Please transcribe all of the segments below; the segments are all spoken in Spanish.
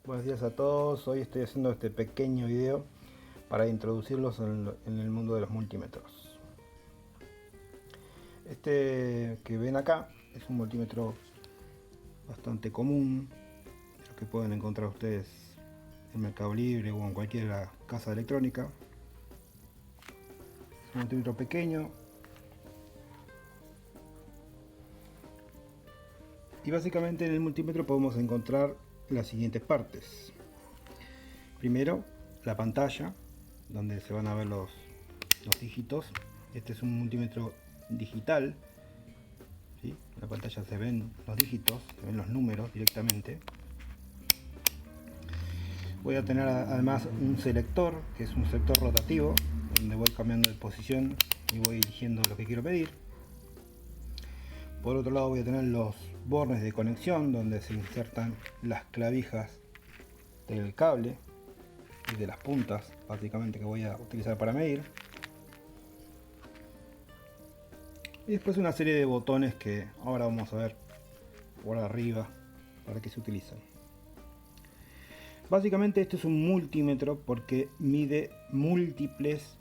Buenos días a todos. Hoy estoy haciendo este pequeño video para introducirlos en el mundo de los multímetros. Este que ven acá es un multímetro bastante común, lo que pueden encontrar ustedes en Mercado Libre o en cualquier casa electrónica. Es un multímetro pequeño y básicamente en el multímetro podemos encontrar las siguientes partes. Primero, la pantalla, donde se van a ver los dígitos. Este es un multímetro digital, ¿sí? En la pantalla se ven los dígitos, se ven los números directamente. Voy a tener además un selector, que es un selector rotativo, donde voy cambiando de posición y voy eligiendo lo que quiero medir. Por otro lado voy a tener los bornes de conexión, donde se insertan las clavijas del cable y de las puntas, básicamente, que voy a utilizar para medir. Y después una serie de botones que ahora vamos a ver por arriba para qué se utilizan. Básicamente esto es un multímetro porque mide múltiples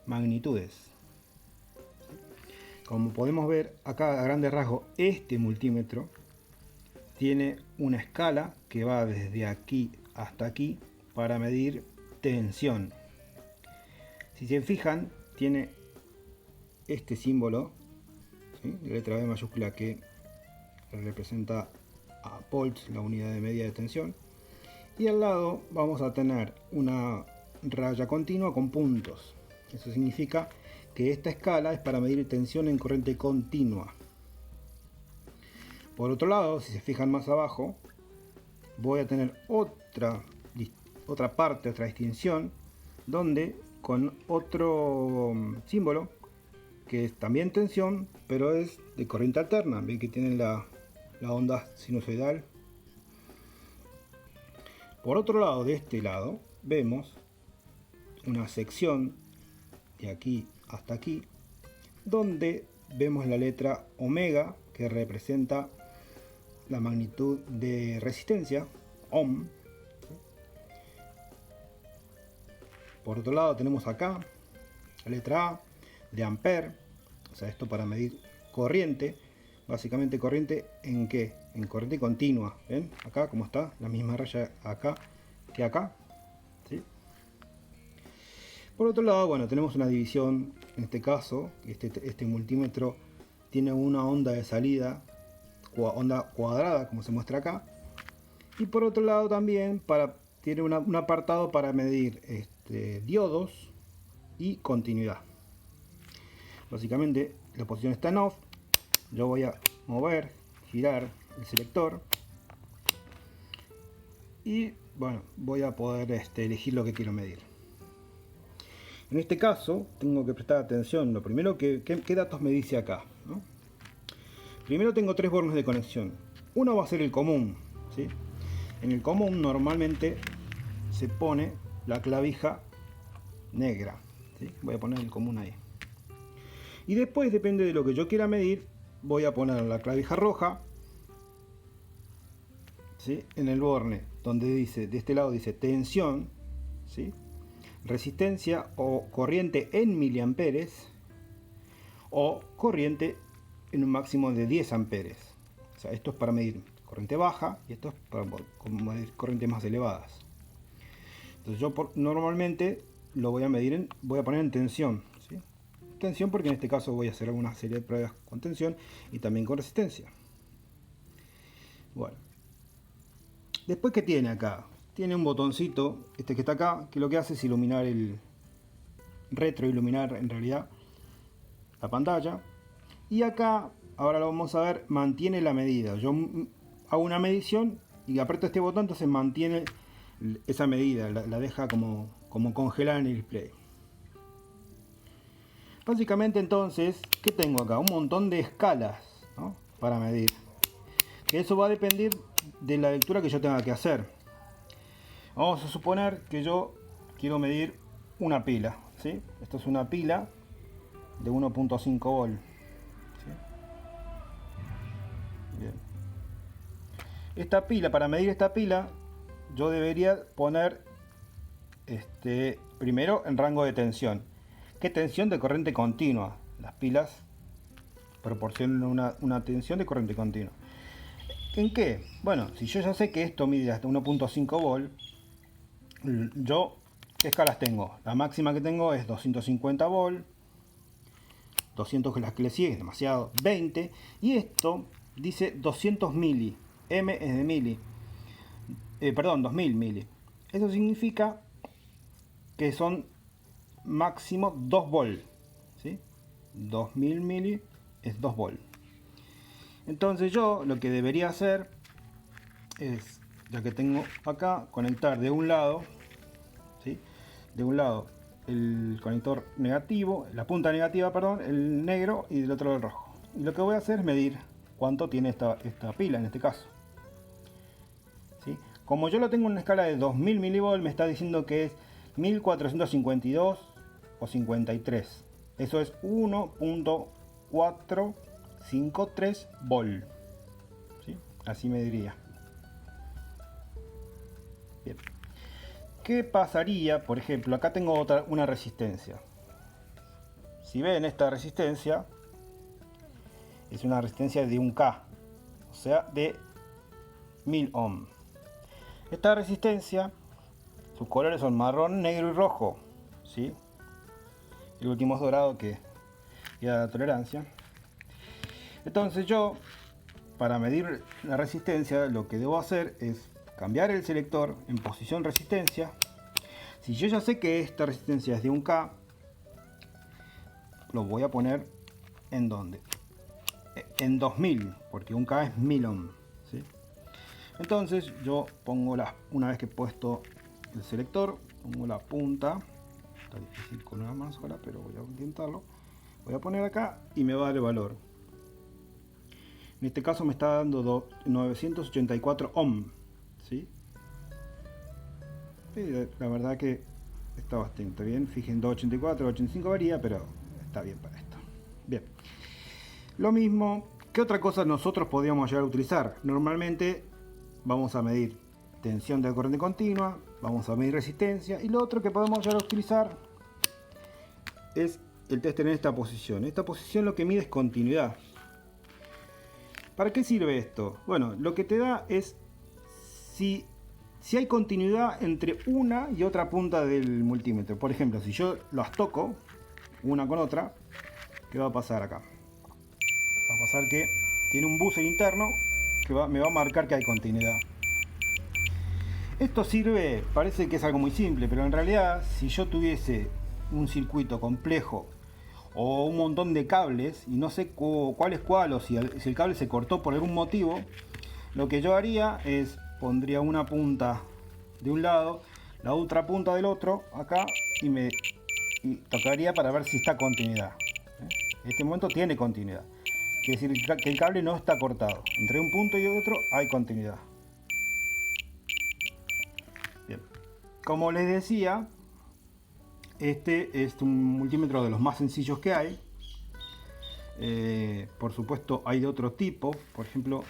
magnitudes. Como podemos ver acá a grandes rasgos, este multímetro tiene una escala que va desde aquí hasta aquí para medir tensión. Si se fijan, tiene este símbolo, ¿sí?, de letra B mayúscula, que representa a volts, la unidad de medida de tensión, y al lado vamos a tener una raya continua con puntos. Eso significa que esta escala es para medir tensión en corriente continua. Por otro lado, si se fijan más abajo, voy a tener otra parte, otra distinción, donde con otro símbolo que es también tensión, pero es de corriente alterna. Ven que tienen la onda sinusoidal. Por otro lado, de este lado, vemos una sección de aquí hasta aquí, donde vemos la letra omega, que representa la magnitud de resistencia, ohm. Por otro lado tenemos acá la letra A de ampere, o sea, esto para medir corriente, básicamente corriente en qué, en corriente continua. ¿Ven? Acá como está, la misma raya acá que acá, ¿sí? Por otro lado, bueno, tenemos una división, en este caso, este multímetro tiene una onda de salida, onda cuadrada, como se muestra acá, y por otro lado también tiene un apartado para medir diodos y continuidad. Básicamente la posición está en off, yo voy a mover, girar el selector y bueno, voy a poder elegir lo que quiero medir. En este caso tengo que prestar atención. Lo primero, ¿qué datos me dice acá, ¿no? Primero tengo tres bornes de conexión. Uno va a ser el común, ¿sí? En el común normalmente se pone la clavija negra, ¿sí? Voy a poner el común ahí. Y después, depende de lo que yo quiera medir, voy a poner la clavija roja, ¿sí?, en el borne donde dice, de este lado dice tensión, ¿sí?, resistencia o corriente en miliamperes, o corriente en un máximo de 10 amperes. O sea, esto es para medir corriente baja y esto es para medir corrientes más elevadas. Entonces yo normalmente lo voy a medir voy a poner en tensión, ¿sí? Tensión porque en este caso voy a hacer alguna serie de pruebas con tensión y también con resistencia. Bueno, después, ¿qué tiene acá? Tiene un botoncito, este que está acá, que lo que hace es iluminar retroiluminar en realidad la pantalla. Y acá, ahora lo vamos a ver, mantiene la medida. Yo hago una medición y aprieto este botón, entonces mantiene esa medida, la deja como congelada en el display. Básicamente entonces, ¿qué tengo acá? Un montón de escalas, ¿no?, para medir. Que eso va a depender de la lectura que yo tenga que hacer. Vamos a suponer que yo quiero medir una pila, ¿sí? Esto es una pila de 1.5 volt. ¿Sí? Bien. Esta pila, para medir esta pila, yo debería poner primero en rango de tensión. ¿Qué tensión? De corriente continua. Las pilas proporcionan una tensión de corriente continua. ¿En qué? Bueno, si yo ya sé que esto mide hasta 1.5 volt, yo, ¿qué escalas tengo? La máxima que tengo es 250 volt, 200 que las que le sigue, es demasiado, 20, y esto dice 200 mili, M es de mili, perdón, 2000 mili. Eso significa que son máximo 2 volt, ¿sí? 2000 mili es 2 volt. Entonces yo lo que debería hacer es, ya que tengo acá, conectar de un lado, ¿sí? De un lado el conector negativo, la punta negativa, perdón, el negro, y del otro lado el rojo. Y lo que voy a hacer es medir cuánto tiene esta pila en este caso, ¿sí? Como yo lo tengo en una escala de 2000 mV, me está diciendo que es 1452 o 53. Eso es 1.453 volt, ¿sí? Así me diría. Bien. ¿Qué pasaría? Por ejemplo, acá tengo una resistencia. Si ven, esta resistencia es una resistencia de 1K, o sea, de 1000 ohm. Esta resistencia, sus colores son marrón, negro y rojo, ¿sí? El último es dorado, que da la tolerancia. Entonces yo, para medir la resistencia, lo que debo hacer es cambiar el selector en posición resistencia. Si yo ya sé que esta resistencia es de 1K, lo voy a poner en ¿dónde? En 2000, porque 1K es 1000 ohm, ¿sí? Entonces yo pongo una vez que he puesto el selector, pongo la punta. Está difícil con una mano sola, pero voy a intentarlo. Voy a poner acá y me va a dar el valor. En este caso me está dando 984 ohm, ¿sí? La verdad que está bastante bien. Fíjense, 284, 85 varía, pero está bien para esto. Bien. Lo mismo, ¿qué otra cosa nosotros podríamos llegar a utilizar? Normalmente vamos a medir tensión de corriente continua, vamos a medir resistencia, y lo otro que podemos llegar a utilizar es el tester en esta posición. Esta posición lo que mide es continuidad. ¿Para qué sirve esto? Bueno, lo que te da es si hay continuidad entre una y otra punta del multímetro. Por ejemplo, si yo las toco una con otra, ¿qué va a pasar acá? Va a pasar que tiene un buzzer interno que me va a marcar que hay continuidad. Esto sirve, parece que es algo muy simple, pero en realidad si yo tuviese un circuito complejo o un montón de cables y no sé cuál es cuál, o si el cable se cortó por algún motivo, lo que yo haría es pondría una punta de un lado, la otra punta del otro acá, y tocaría para ver si está continuidad. En este momento tiene continuidad, quiere decir que el cable no está cortado. Entre un punto y otro hay continuidad. Bien. Como les decía, este es un multímetro de los más sencillos que hay. Por supuesto hay de otro tipo. Por ejemplo,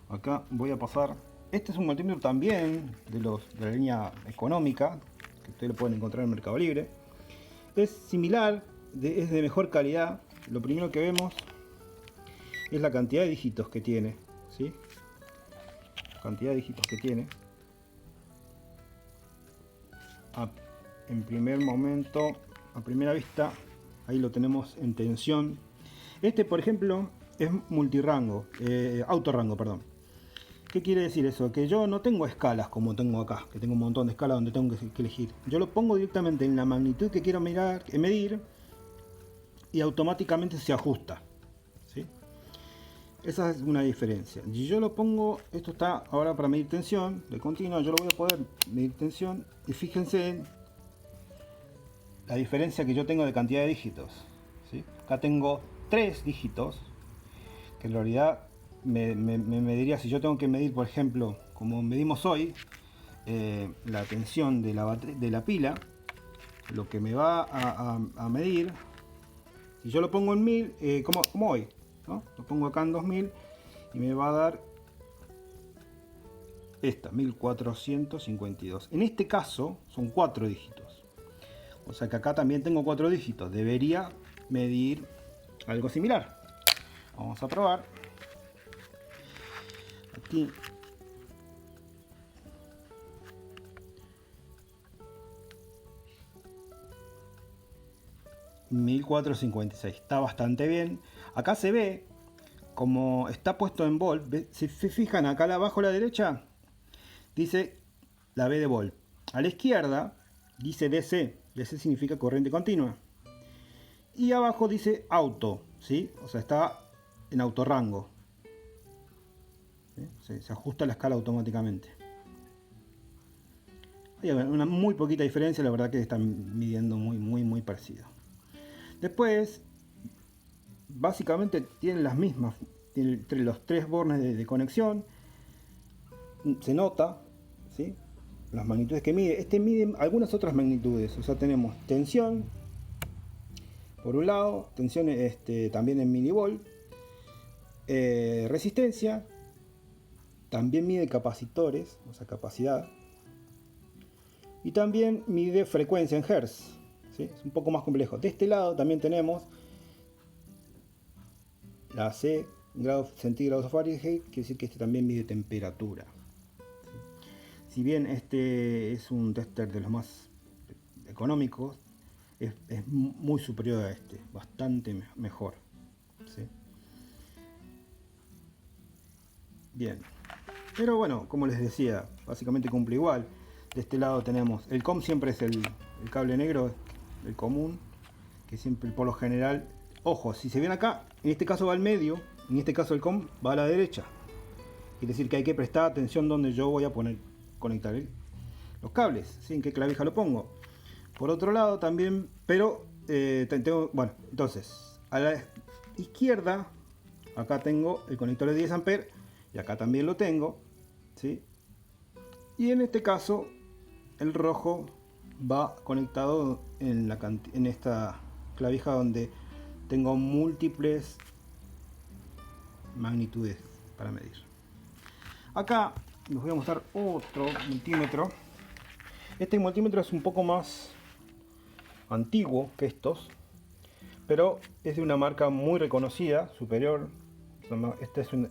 acá voy a pasar. Este es un multímetro también de la línea económica, que ustedes lo pueden encontrar en Mercado Libre. Es similar, es de mejor calidad. Lo primero que vemos es la cantidad de dígitos que tiene, ¿sí? Cantidad de dígitos que tiene. En primer momento, a primera vista, ahí lo tenemos en tensión. Este, por ejemplo, es multirango, autorrango, perdón. ¿Qué quiere decir eso? Que yo no tengo escalas como tengo acá, que tengo un montón de escalas donde tengo que elegir. Yo lo pongo directamente en la magnitud que quiero medir, y automáticamente se ajusta, ¿sí? Esa es una diferencia. Si yo lo pongo, esto está ahora para medir tensión de continua, yo lo voy a poder medir tensión, y fíjense en la diferencia que yo tengo de cantidad de dígitos, ¿sí? Acá tengo 3 dígitos, que en realidad me mediría, si yo tengo que medir, por ejemplo, como medimos hoy, la tensión de la pila, lo que me va a medir, si yo lo pongo en 1000, como hoy, ¿no? Lo pongo acá en 2000 y me va a dar esta, 1452. En este caso son 4 dígitos. O sea que acá también tengo 4 dígitos. Debería medir algo similar. Vamos a probar. Aquí. $1456. Está bastante bien. Acá se ve, como está puesto en volt, si se fijan acá abajo a la derecha, dice la B de volt. A la izquierda dice DC. DC significa corriente continua. Y abajo dice auto, ¿sí? O sea, está en autorrango. ¿Sí? Se ajusta la escala automáticamente. Hay una muy poquita diferencia, la verdad que están midiendo muy parecido. Después, básicamente tienen las mismas, tienen los 3 bornes de conexión. Se nota, ¿sí? Las magnitudes que mide. Este mide algunas otras magnitudes. O sea, tenemos tensión, por un lado, tensión también en milivolt, resistencia, también mide capacitores, o sea, capacidad, y también mide frecuencia en hertz, ¿sí? Es un poco más complejo. De este lado también tenemos la C, grados centígrados o Fahrenheit, quiere decir que este también mide temperatura. Si bien este es un tester de los más económicos, es muy superior a este, bastante mejor, ¿sí? Bien, pero bueno, como les decía, básicamente cumple igual. De este lado tenemos el COM, siempre es el cable negro, el común, que siempre por lo general, ojo, si se ven acá, en este caso va al medio, en este caso el COM va a la derecha. Quiere decir que hay que prestar atención donde yo voy a conectar los cables, ¿sí? En qué clavija lo pongo. Por otro lado también, pero bueno, entonces a la izquierda acá tengo el conector de 10 amperes y acá también lo tengo, ¿sí? Y en este caso el rojo va conectado en esta clavija donde tengo múltiples magnitudes para medir. Acá les voy a mostrar otro multímetro. Este multímetro es un poco más antiguo que estos, pero es de una marca muy reconocida, superior. Este es un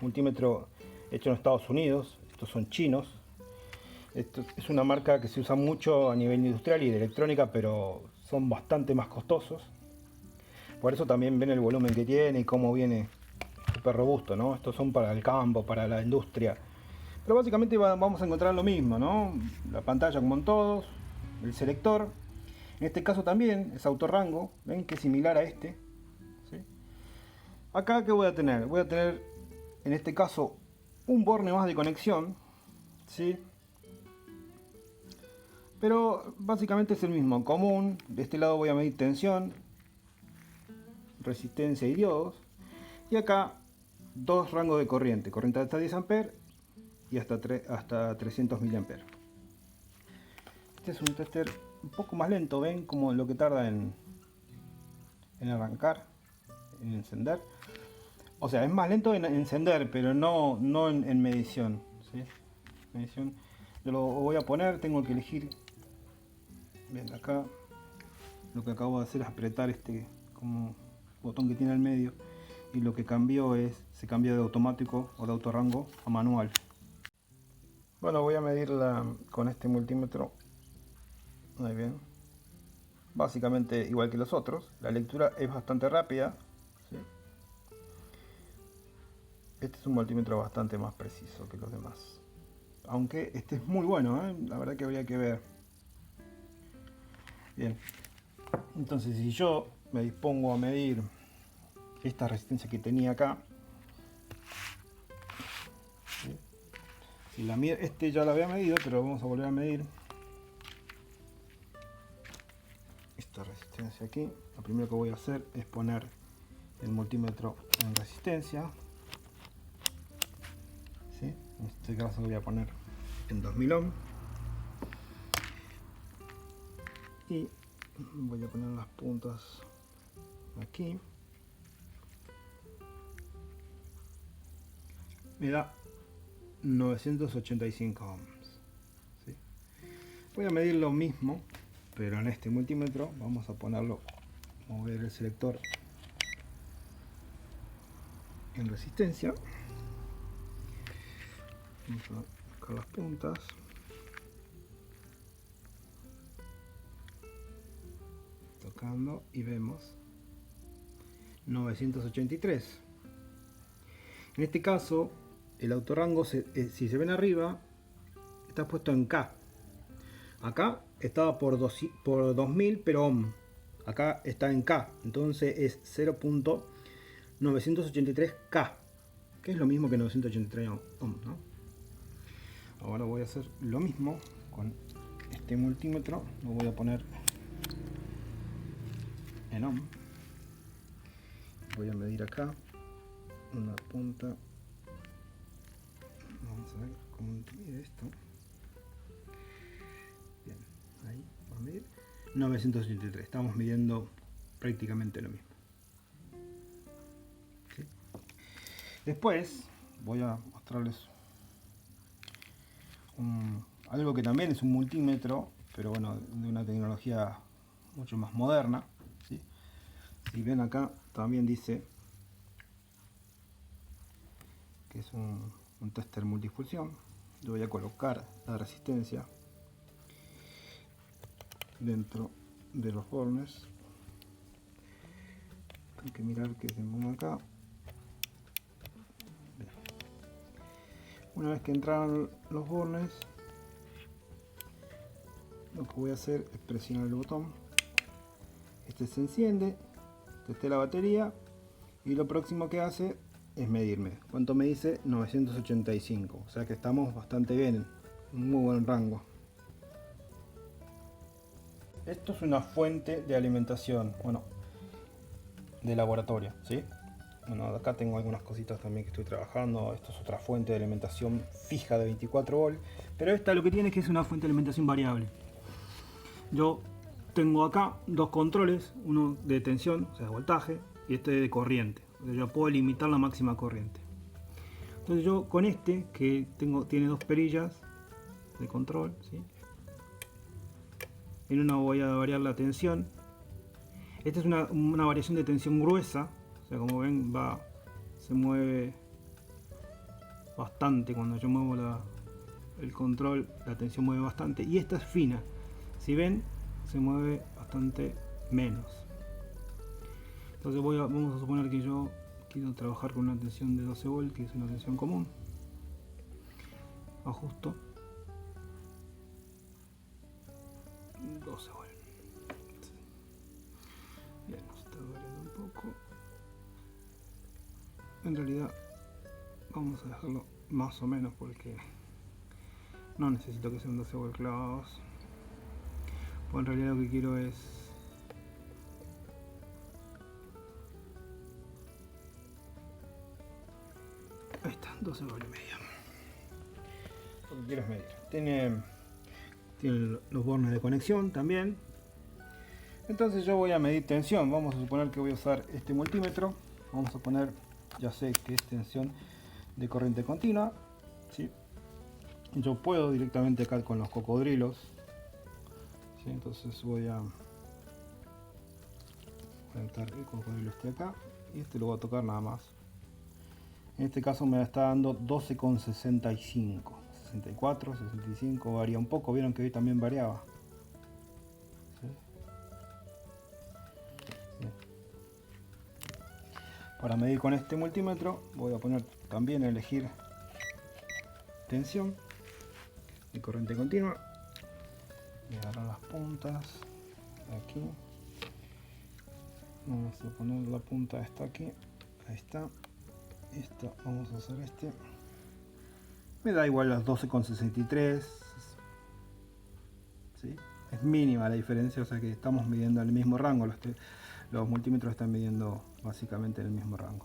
multímetro hecho en Estados Unidos, estos son chinos. Esto es una marca que se usa mucho a nivel industrial y de electrónica, pero son bastante más costosos. Por eso también ven el volumen que tiene y cómo viene súper robusto, ¿no? Estos son para el campo, para la industria. Pero básicamente vamos a encontrar lo mismo, ¿no? La pantalla como en todos, el selector. En este caso también es autorrango, ven que es similar a este, ¿sí? Acá, ¿qué voy a tener? Voy a tener, en este caso, un borne más de conexión, ¿sí? Pero básicamente es el mismo, común. De este lado voy a medir tensión, resistencia y diodos. Y acá, dos rangos de corriente, corriente hasta 10 amperes y hasta 300 miliamperes. Este es un tester un poco más lento, ven como lo que tarda en arrancar, en encender. O sea, es más lento en encender, pero no en medición, ¿sí? Medición, yo lo voy a poner, tengo que elegir. Ven acá, lo que acabo de hacer es apretar este como botón que tiene al medio, y lo que cambió se cambió de automático o de autorrango a manual. Bueno, voy a medirla con este multímetro. Muy bien. Básicamente igual que los otros, la lectura es bastante rápida, ¿sí? Este es un multímetro bastante más preciso que los demás. Aunque este es muy bueno, ¿eh? La verdad que habría que ver. Bien. Entonces, si yo me dispongo a medir esta resistencia que tenía acá, ¿sí? Si este ya lo había medido, pero vamos a volver a medir esta resistencia aquí. Lo primero que voy a hacer es poner el multímetro en resistencia, ¿sí? En este caso voy a poner en 2000 ohm y voy a poner las puntas aquí. Me da 985 ohms. ¿Sí? Voy a medir lo mismo, pero en este multímetro vamos a ponerlo, mover el selector en resistencia. Vamos a buscar las puntas. Tocando y vemos 983. En este caso, el autorrango, si se ven arriba, está puesto en K. Acá estaba por 2000, pero ohm. Acá está en K, entonces es 0.983K, que es lo mismo que 983 ohm, ¿no? Ahora voy a hacer lo mismo con este multímetro. Lo voy a poner en ohm. Voy a medir acá una punta. Vamos a ver cómo mide esto. Bien, ahí va a medir 983. Estamos midiendo prácticamente lo mismo. ¿Sí? Después voy a mostrarles algo que también es un multímetro, pero bueno, de una tecnología mucho más moderna. ¿Sí? Si ven acá, también dice que es un tester multifunción. Le voy a colocar la resistencia dentro de los bornes. Hay que mirar que se ponga acá. Bien. Una vez que entraron los bornes, lo que voy a hacer es presionar el botón. Este se enciende, testé la batería y lo próximo que hace es medirme. ¿Cuánto me dice? 985. O sea que estamos bastante bien, un muy buen rango. Esto es una fuente de alimentación, bueno, de laboratorio, ¿sí? Bueno, acá tengo algunas cositas también que estoy trabajando. Esto es otra fuente de alimentación fija de 24 volts, pero esta lo que tiene es que es una fuente de alimentación variable. Yo tengo acá dos controles, uno de tensión, o sea, de voltaje, y este de corriente. O sea, yo puedo limitar la máxima corriente. Entonces yo con este, que tiene dos perillas de control, ¿sí? En una voy a variar la tensión. Esta es una variación de tensión gruesa, o sea, como ven, se mueve bastante. Cuando yo muevo el control, la tensión mueve bastante. Y esta es fina, si ven, se mueve bastante menos. Entonces vamos a suponer que yo quiero trabajar con una tensión de 12 volts, que es una tensión común. Ajusto 12 volts. Bien, nos está variando un poco. En realidad vamos a dejarlo más o menos porque no necesito que sean 12 volts clavados. Pues en realidad lo que quiero es ahí está, 12 volts y medio. Lo que quiero es medir. Tiene los bornes de conexión también. Entonces yo voy a medir tensión. Vamos a suponer que voy a usar este multímetro. Vamos a poner, ya sé que es tensión de corriente continua, ¿sí? Yo puedo directamente acá con los cocodrilos, ¿sí? Entonces voy a conectar el cocodrilo este acá y este lo voy a tocar nada más. En este caso me está dando 12,65, 64, 65, varía un poco. Vieron que hoy también variaba. ¿Sí? Bien. Para medir con este multímetro voy a poner también a elegir tensión de corriente continua. Voy a agarrar las puntas aquí. Vamos a poner la punta esta aquí. Ahí está. Esta vamos a hacer este. Me da igual las 12,63. ¿Sí? Es mínima la diferencia, o sea que estamos midiendo el mismo rango. Los multímetros están midiendo básicamente el mismo rango.